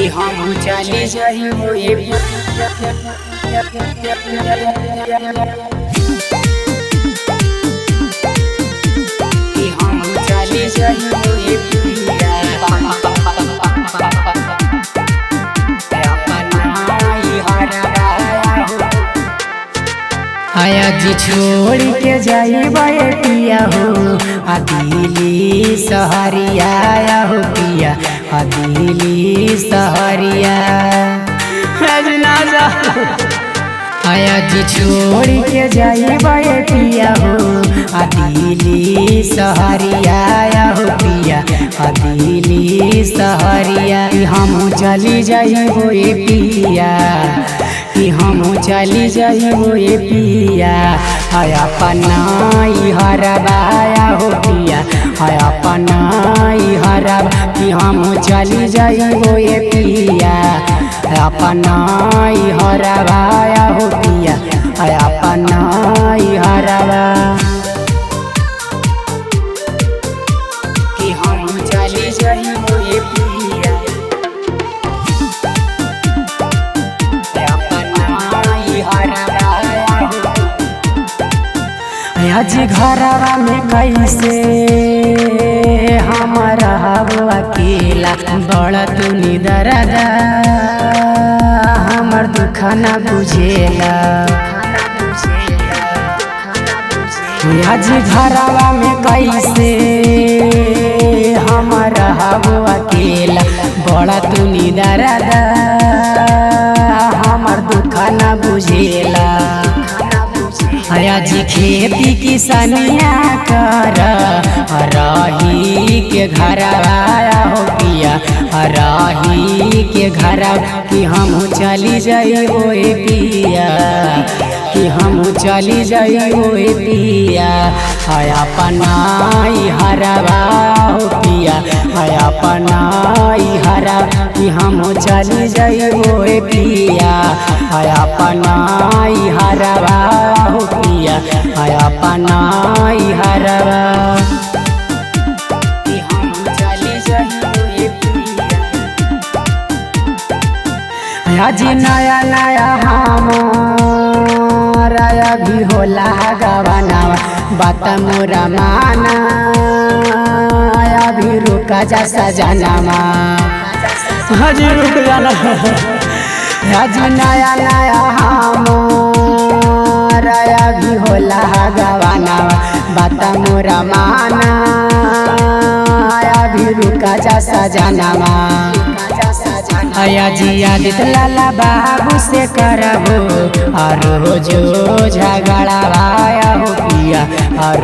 कि हम चली जाइबो ये कि हम चली जाइबो ये आया जी छोड़ के जाइबा ये पिया हो आ दिल्ली सहरिया आया हो पिया आ दिल्ली सहरिया आया जी छोड़ के जाइबा ये पिया हो आ दिल्ली सहरिया आया हो पिया आ दिल्ली सहरिया हम चली जाइबो ये पिया कि हम चली जाइबो ये पिया आया पनाई हरबाया हो पिया आया पनाई हरब कि हम चली जाइबो ये पिया आया पनाई हरबाया हो पिया आया पनाई हरबा कि हम चली जाइबो ये पिया आज घरवा में कैसे हमारा अकेला बड़ा तू निदरदा हमर दुख न बुझेला आज घरवा में कैसे हमारा अकेला बड़ा तू निदरदा हमर दुख न बुझेला आया जी खेती किसानिया कर रही के घर आया हो पिया रही के घर कि हम चली जाइबो ए पिया कि हम चली जाइबो ए पिया आया पनाई हरबा हो पिया आया पनाई हरा कि हम चली जाइबो ए पिया आया पनाई हरबा हो पिया आया पनाई हरबा कि हम चली जाइबो ए पिया आज नया नया हमारा भी होला गवनावा बात मोरा माना अभी रुका जा सजनामा हजी रुक जाना आज नया नया हमारा भी होला गवनावा बात मोरा माना अभी रुका जा सजनामा आया जी आदित लाला बाबू से करबो रोजो झगड़ावाया हो पिया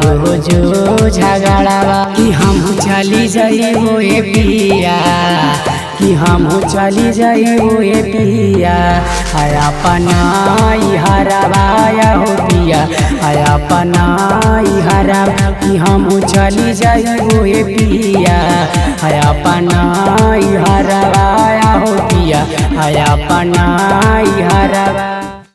रोजो झगड़ावा कि हम चली जाइबो ए पिया कि हम चली जाइबो ए पिया आया पनाई हरबाया हो पिया आया पनाई हरब कि हम चली जाइबो ए पिया आया पनाई हरबाया हो पिया आया पनाई हरबा।